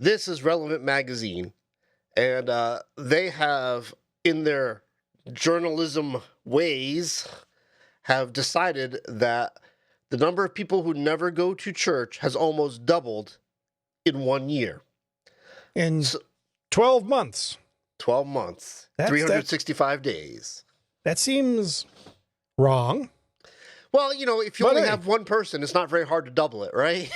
This is Relevant Magazine, and they have, in their journalism ways, have decided that the number of people who never go to church has almost doubled in 1 year. In 12 months. 12 months. 365 days. That seems wrong. Well, you know, if you only have one person, it's not very hard to double it, right?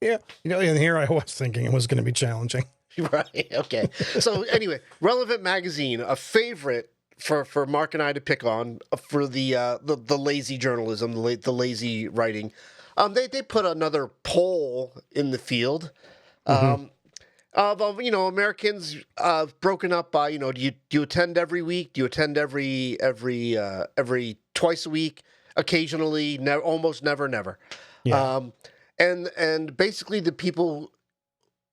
Yeah. You know, and here I was thinking it was going to be challenging. Right. Okay. So anyway, Relevant Magazine, a favorite for Mark and I to pick on for the lazy journalism, the lazy writing. They put another poll in the field. Of Americans broken up by, do you attend every week? Do you attend every twice a week? Occasionally, almost never. Yeah. And basically the people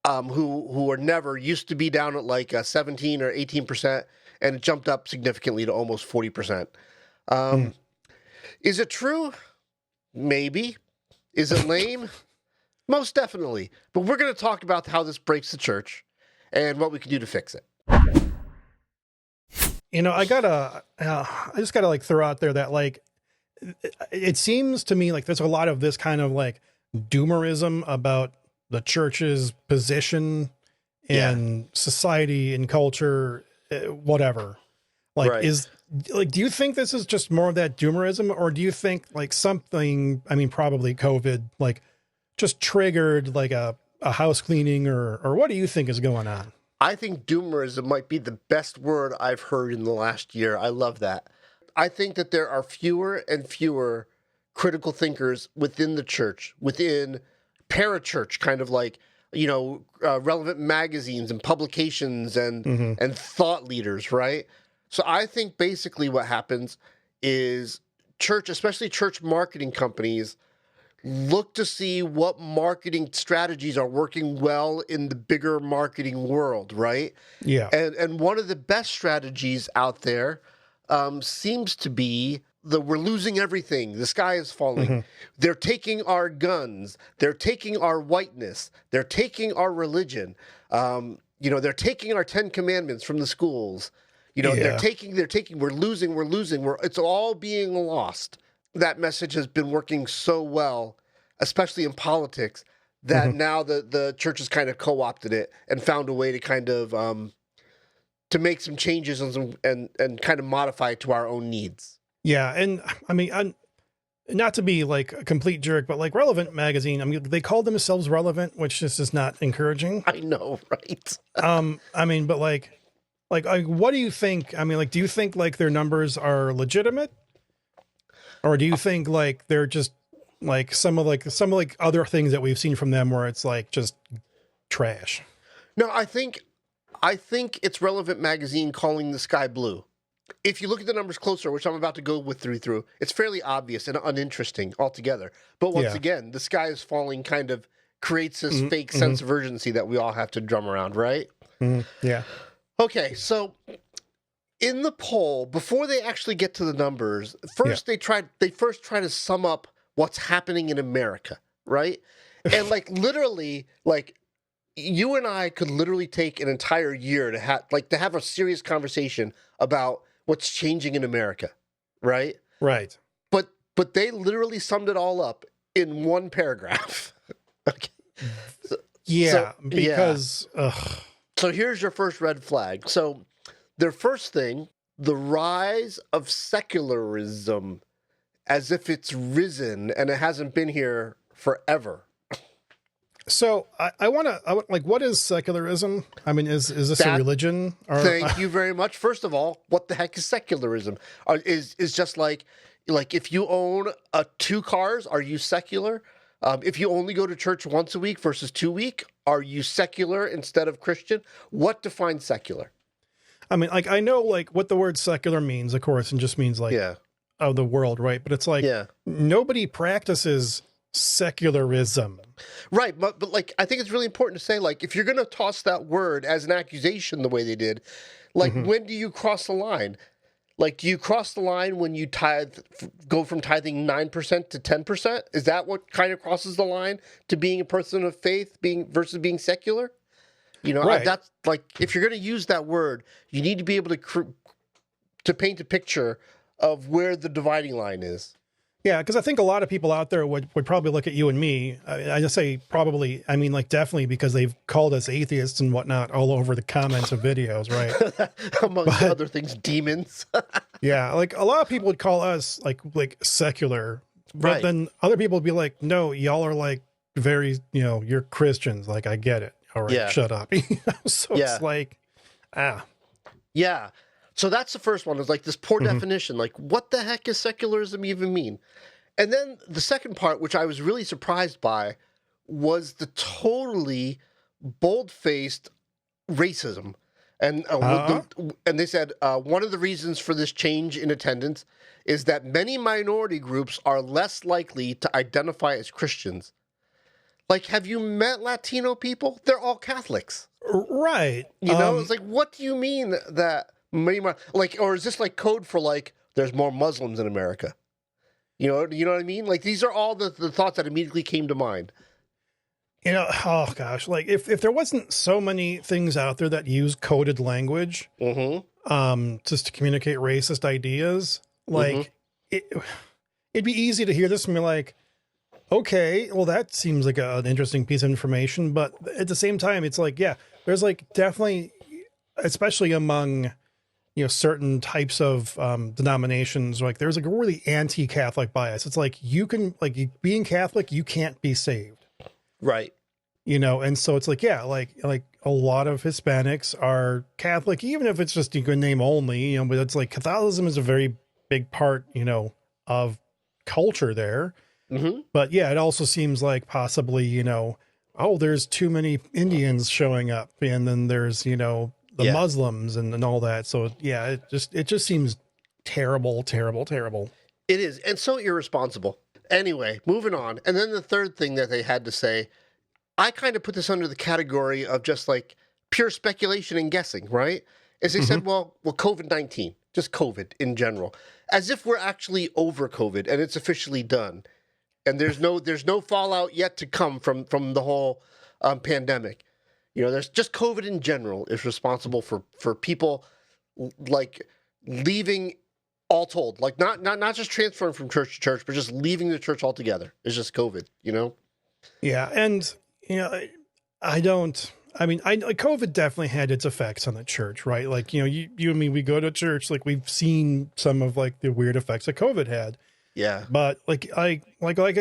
who are never used to be down at like 17 or 18%, and it jumped up significantly to almost 40%. Is it true? Maybe. Is it lame? Most definitely. But we're going to talk about how this breaks the church and what we can do to fix it. You know, I just gotta like throw out there that like, it seems to me like there's a lot of this kind of like doomerism about the church's position in society and culture, whatever. Like, do you think this is just more of that doomerism, or do you think like something, I mean, probably COVID, like just triggered like a house cleaning, or what do you think is going on? I think doomerism might be the best word I've heard in the last year. I love that. I think that there are fewer and fewer critical thinkers within the church, within parachurch, kind of like, relevant magazines and publications and thought leaders, right? So I think basically what happens is church, especially church marketing companies, look to see what marketing strategies are working well in the bigger marketing world, right? Yeah. And one of the best strategies out there seems to be we're losing everything. The sky is falling. They're taking our guns. They're taking our whiteness. They're taking our religion. They're taking our 10 commandments from the schools. They're taking, we're losing. It's all being lost. That message has been working so well, especially in politics, that now the church has kind of co-opted it and found a way to kind of to make some changes and kind of modify it to our own needs. Yeah, and I mean, not to be like a complete jerk, but like Relevant Magazine, I mean, they call themselves relevant, which just is not encouraging. I know, right? I mean, but like, what do you think? I mean, like, do you think like their numbers are legitimate? Or do you think like they're just like some of other things that we've seen from them where it's like just trash? No, I think it's Relevant Magazine calling the sky blue. If you look at the numbers closer, which I'm about to go through, it's fairly obvious and uninteresting altogether. But once again, the sky is falling kind of creates this fake sense of urgency that we all have to drum around, right? Yeah. Okay, so in the poll, before they actually get to the numbers, first they first try to sum up what's happening in America, right? And like literally, like you and I could literally take an entire year to have a serious conversation about what's changing in America, right? Right. But they literally summed it all up in one paragraph. Okay. Because So here's your first red flag. So their first thing, the rise of secularism, as if it's risen and it hasn't been here forever. So I want what is secularism? I mean, is this a religion? Or, thank you very much. First of all, what the heck is secularism? Is just like if you own 2 cars, are you secular? If you only go to church once a week versus 2 week, are you secular instead of Christian? What defines secular? I mean, like I know like what the word secular means, of course, and just means like of the world, right? But it's like nobody practices secularism. Right, but like I think it's really important to say, like, if you're going to toss that word as an accusation the way they did, like when do you cross the line? Like, do you cross the line when you go from tithing 9% to 10%? Is that what kind of crosses the line to being a person of faith, versus being secular? Right. That's like, if you're going to use that word, you need to be able to paint a picture of where the dividing line is. Yeah, because I think a lot of people out there would probably look at you and me. I just say probably, I mean, like, definitely, because they've called us atheists and whatnot all over the comments of videos, right? Among other things, demons. Yeah, like a lot of people would call us like secular, but Right. then other people would be like, no, y'all are like very, you're Christians. Like, I get it. All right, Yeah. shut up. So Yeah. it's like, Yeah. So that's the first one, is like this poor definition. Like, what the heck does secularism even mean? And then the second part, which I was really surprised by, was the totally bold-faced racism. And and they said one of the reasons for this change in attendance is that many minority groups are less likely to identify as Christians. Like, have you met Latino people? They're all Catholics. right. It's like, what do you mean that many like, or is this like code for like there's more Muslims in America? You know what I mean? Like, these are all the thoughts that immediately came to mind. Oh gosh, like if there wasn't so many things out there that use coded language, just to communicate racist ideas, like it'd be easy to hear this and be like, okay, well, that seems like an interesting piece of information. But at the same time, it's like, yeah, there's like definitely, especially among, certain types of denominations, like there's like a really anti-Catholic bias. It's like, being Catholic, you can't be saved. Right. And so it's like, yeah, like a lot of Hispanics are Catholic, even if it's just a good name only, but it's like Catholicism is a very big part, of culture there. But yeah, it also seems like possibly, oh, there's too many Indians showing up, and then there's, the Muslims and all that. So yeah, it just seems terrible, terrible, terrible. It is. And so irresponsible. Anyway, moving on. And then the third thing that they had to say, I kind of put this under the category of just like pure speculation and guessing, right? Is they said, well, COVID-19, just COVID in general, as if we're actually over COVID and it's officially done. And there's no fallout yet to come from the whole pandemic. There's just COVID in general is responsible for people like leaving, all told, like not just transferring from church to church, but just leaving the church altogether. It's just COVID, Yeah, and COVID definitely had its effects on the church, right? Like, you and me, we go to church, like we've seen some of like the weird effects that COVID had. Yeah. But like I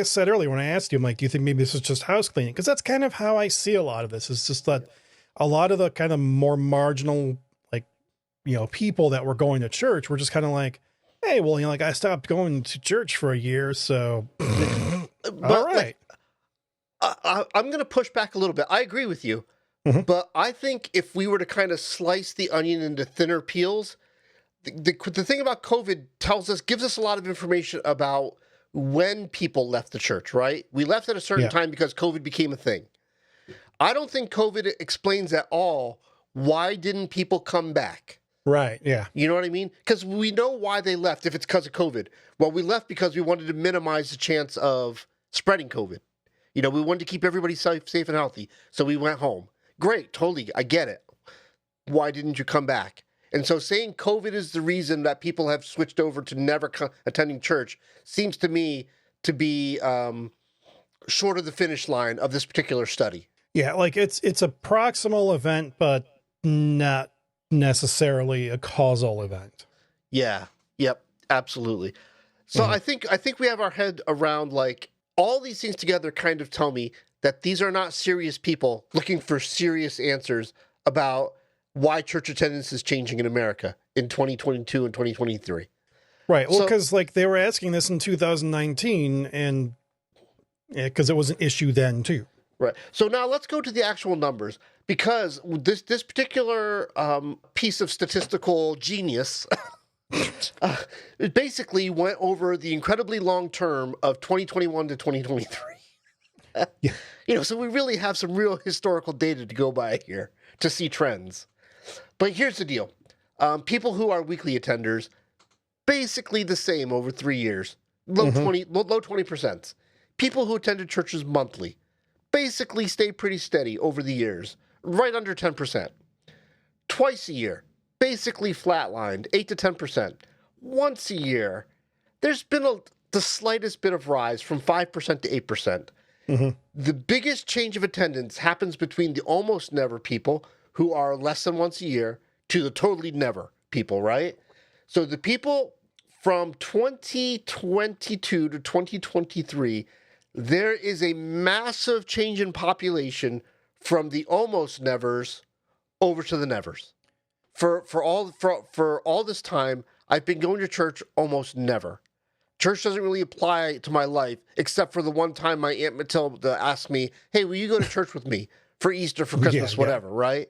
said earlier, when I asked you, I'm like, do you think maybe this is just house cleaning? Because that's kind of how I see a lot of this. It's just that a lot of the kind of more marginal, like, people that were going to church were just kind of like, hey, well, like I stopped going to church for a year, so all right. I'm going to push back a little bit. I agree with you, but I think if we were to kind of slice the onion into thinner peels, the thing about COVID gives us a lot of information about when people left the church, right? We left at a certain time because COVID became a thing. I don't think COVID explains at all why didn't people come back. Right, yeah. You know what I mean? Because we know why they left if it's because of COVID. Well, we left because we wanted to minimize the chance of spreading COVID. We wanted to keep everybody safe and healthy, so we went home. Great, totally, I get it. Why didn't you come back? And so saying COVID is the reason that people have switched over to never attending church seems to me to be short of the finish line of this particular study. Yeah, like it's a proximal event, but not necessarily a causal event. Yeah, yep, absolutely. So I think we have our head around like all these things together kind of tell me that these are not serious people looking for serious answers about why church attendance is changing in America in 2022 and 2023. Right. Well, because like they were asking this in 2019 and because it was an issue then too. Right. So now let's go to the actual numbers, because this particular piece of statistical genius it basically went over the incredibly long term of 2021 to 2023. Yeah. So we really have some real historical data to go by here to see trends. But here's the deal. People who are weekly attenders, basically the same over 3 years. Low 20%. People who attended churches monthly basically stay pretty steady over the years, right under 10%. Twice a year, basically flatlined, 8 to 10%. Once a year, there's been the slightest bit of rise from 5% to 8%. The biggest change of attendance happens between the almost never people, who are less than once a year, to the totally never people, right? So the people from 2022 to 2023, there is a massive change in population from the almost nevers over to the nevers. For all this time, I've been going to church almost never. Church doesn't really apply to my life, except for the one time my Aunt Matilda asked me, hey, will you go to church with me for Easter, for Christmas, whatever, right?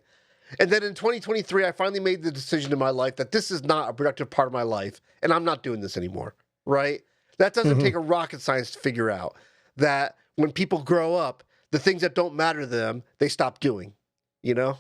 And then in 2023, I finally made the decision in my life that this is not a productive part of my life, and I'm not doing this anymore, right? That doesn't take a rocket science to figure out that when people grow up, the things that don't matter to them, they stop doing, you know?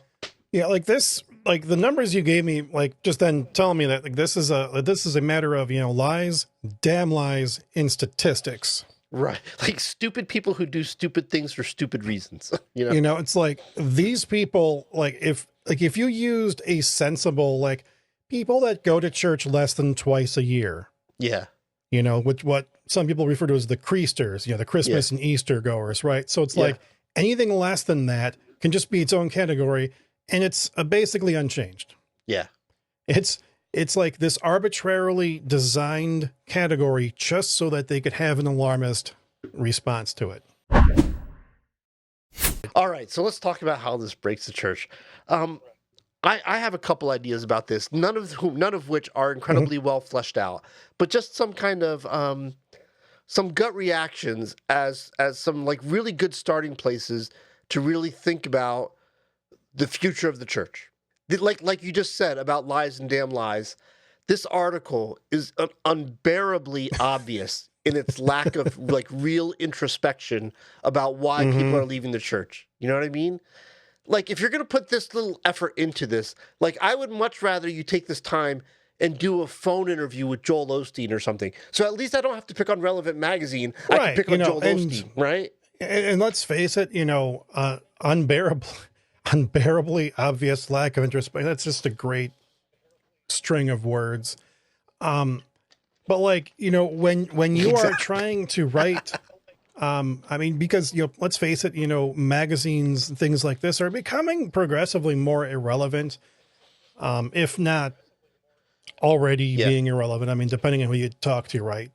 Yeah, like this, like the numbers you gave me, like just then telling me that like this is a matter of, you know, lies, damn lies in statistics. Right. Like stupid people who do stupid things for stupid reasons. You know? You know, it's like these people, like if you used a sensible, like people that go to church less than twice a year. Yeah. You know, which what some people refer to as the creasters, you know, the Christmas and Easter goers, right? So it's like anything less than that can just be its own category. And it's basically unchanged. Yeah. It's like this arbitrarily designed category just so that they could have an alarmist response to it. All right. So let's talk about how this breaks the church. I have a couple ideas about this, none of which are incredibly well fleshed out, but just some kind of some gut reactions as some like really good starting places to really think about the future of the church. Like you just said about lies and damn lies, this article is unbearably obvious in its lack of like real introspection about why people are leaving the church. You know what I mean? Like if you're going to put this little effort into this, like I would much rather you take this time and do a phone interview with Joel Osteen or something. So at least I don't have to pick on Relavant magazine. Right. I can pick on Joel Osteen, right? And let's face it, you know, unbearably obvious lack of interest. But that's just a great string of words. But like, you know, when you are trying to write, I mean, because, you know, let's face it, you know, magazines and things like this are becoming progressively more irrelevant. If not already being irrelevant. I mean, depending on who you talk to, right?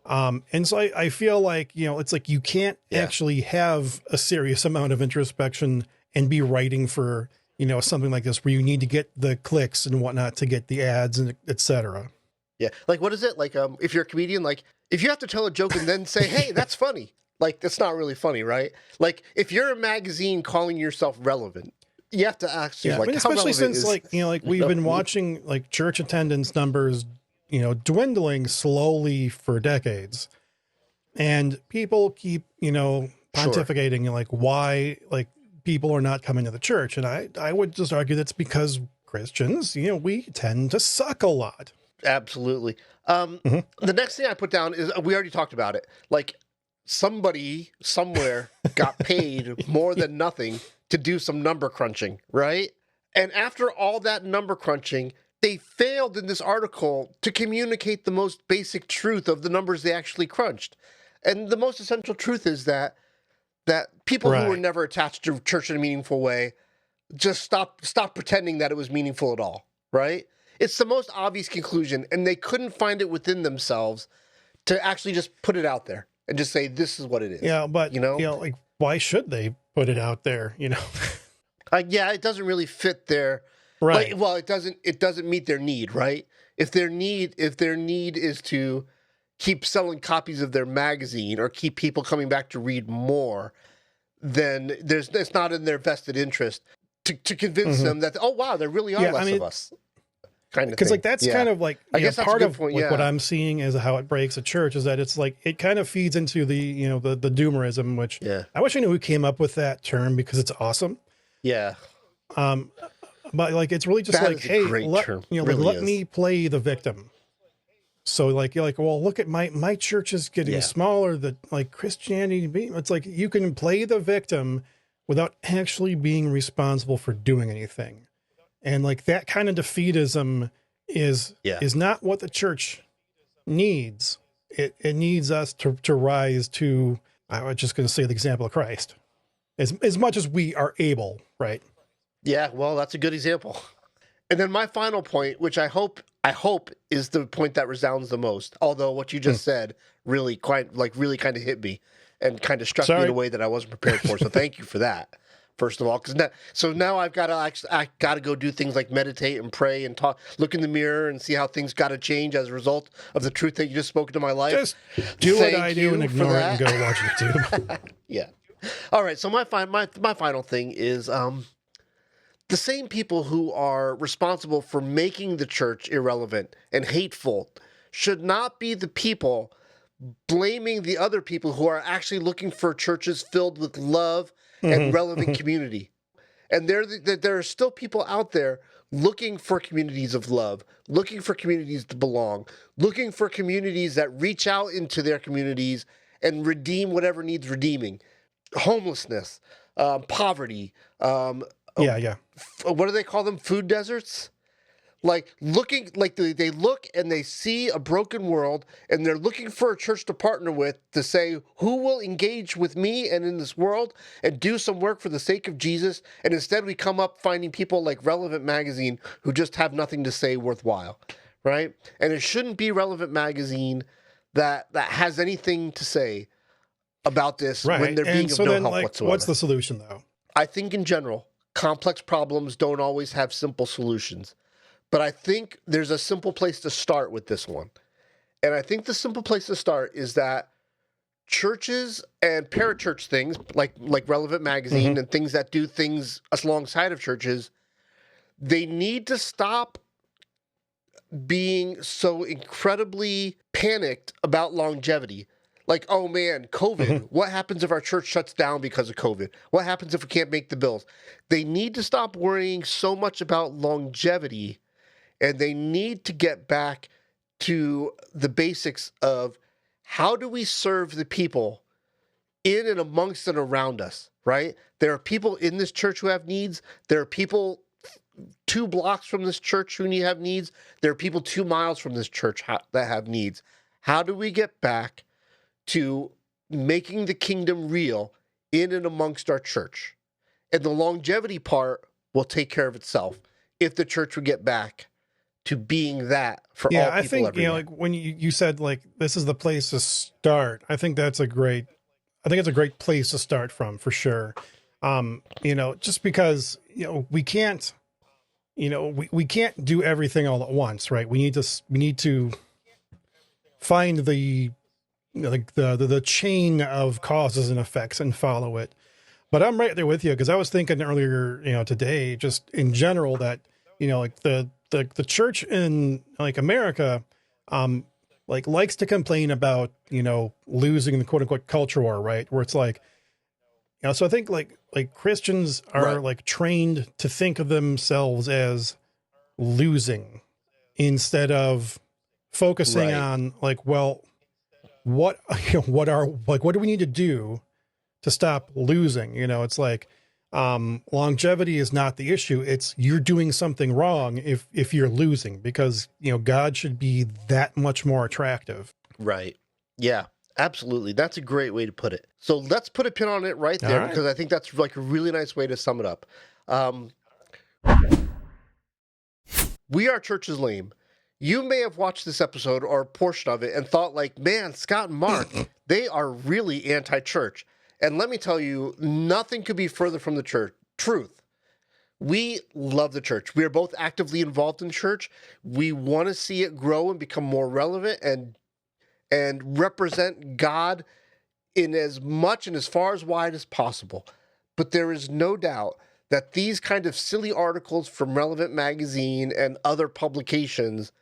And so I feel like, you know, it's like you can't actually have a serious amount of introspection and be writing for, you know, something like this where you need to get the clicks and whatnot to get the ads and et cetera. Yeah. Like, what is it? Like, if you're a comedian, like if you have to tell a joke and then say, hey, that's funny, like, that's not really funny, right? Like if you're a magazine calling yourself relevant, you have to ask, like, I mean, especially since like, you know, like we've been watching like church attendance numbers, you know, dwindling slowly for decades, and people keep, you know, pontificating like why like people are not coming to the church. And I would just argue that's because Christians, you know, we tend to suck a lot. Absolutely. The next thing I put down is, we already talked about it. Like somebody somewhere got paid more than nothing to do some number crunching, right? And after all that number crunching, they failed in this article to communicate the most basic truth of the numbers they actually crunched. And the most essential truth is that people who were never attached to church in a meaningful way just stop pretending that it was meaningful at all, right? It's the most obvious conclusion, and they couldn't find it within themselves to actually just put it out there and just say, this is what it is. Yeah, but, you know, like, why should they put it out there, you know? Yeah, it doesn't really fit their... Right. Like, well, it doesn't meet their need, right? If their need is to keep selling copies of their magazine or keep people coming back to read more, then it's not in their vested interest to convince them that, oh wow, there really are less of us. Kind of, because like that's kind of like, I guess part of point, like what I'm seeing as how it breaks a church is that it's like it kind of feeds into the, you know, the doomerism, which I wish I knew who came up with that term because it's awesome. Yeah. But like it's really just that like, hey, let me play the victim. So like you're like, well, look at my church is getting Yeah. smaller. That like Christianity, it's like you can play the victim without actually being responsible for doing anything. And like that kind of defeatism is Yeah. not what the church needs. It needs us to rise to, I was just going to say the example of Christ as much as we are able, right? Yeah, well, that's a good example. And then my final point, which I hope is the point that resounds the most, although what you just said really kind of hit me and kind of struck me in a way that I wasn't prepared for. So thank you for that. First of all, now I've got to go do things like meditate and pray and talk, look in the mirror and see how things got to change as a result of the truth that you just spoke into my life. Just do what I do and ignore it and go watch YouTube. Yeah. All right. So my final thing is the same people who are responsible for making the church irrelevant and hateful should not be the people blaming the other people who are actually looking for churches filled with love and relevant community. And there are still people out there looking for communities of love, looking for communities to belong, looking for communities that reach out into their communities and redeem whatever needs redeeming. Homelessness, poverty, Yeah. what do they call them? Food deserts? Like they look and they see a broken world and they're looking for a church to partner with to say, who will engage with me and in this world and do some work for the sake of Jesus? And instead we come up finding people like Relavant magazine who just have nothing to say worthwhile, right? And it shouldn't be Relavant magazine that has anything to say about this when they're being of no help whatsoever. What's the solution though? I think in general, complex problems don't always have simple solutions. But I think there's a simple place to start with this one. And I think the simple place to start is that churches and parachurch things, like Relavant magazine and things that do things alongside of churches, they need to stop being so incredibly panicked about longevity. Like, oh man, COVID. What happens if our church shuts down because of COVID? What happens if we can't make the bills? They need to stop worrying so much about longevity, and they need to get back to the basics of how do we serve the people in and amongst and around us, right? There are people in this church who have needs. There are people 2 blocks from this church who have needs. There are people 2 miles from this church that have needs. How do we get back to making the kingdom real in and amongst our church? And the longevity part will take care of itself if the church would get back to being that for all people. I think, everywhere. like when you said like, this is the place to start, I think it's a great place to start from for sure. Just because, we can't, we can't do everything all at once, right? We need to find the chain of causes and effects and follow it. But I'm right there with you, because I was thinking earlier, today, just in general, that, like the church in like America, likes to complain about, losing the quote unquote culture war, right? Where it's like, so I think like Christians are like trained to think of themselves as losing instead of focusing on like, well, what do we need to do to stop losing? It's like, longevity is not the issue. It's you're doing something wrong if you're losing, because, God should be that much more attractive. Right. Yeah, absolutely. That's a great way to put it. So let's put a pin on it right there, because I think that's like a really nice way to sum it up. We Are Church is Lame. You may have watched this episode or a portion of it and thought like, man, Scott and Mark, they are really anti-church. And let me tell you, nothing could be further from the truth. We love the church. We are both actively involved in church. We want to see it grow and become more relevant and represent God in as much and as far as wide as possible. But there is no doubt that these kind of silly articles from Relavant magazine and other publications,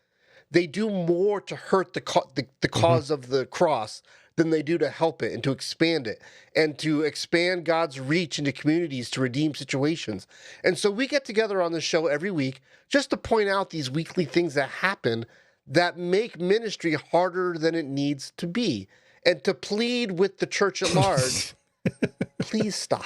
they do more to hurt the cause of the cross than they do to help it and to expand it and to expand God's reach into communities to redeem situations. And so we get together on this show every week just to point out these weekly things that happen that make ministry harder than it needs to be. And to plead with the church at large, please stop.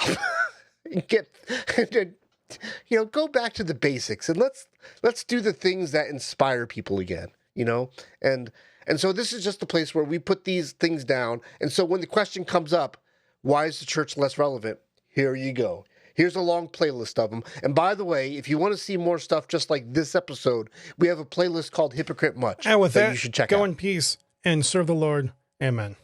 Go back to the basics and let's do the things that inspire people again, And so this is just a place where we put these things down. And so when the question comes up, why is the church less relevant? Here you go. Here's a long playlist of them. And by the way, if you want to see more stuff just like this episode, we have a playlist called Hypocrite Much And with that, you should check go out. in peace and serve the Lord. Amen.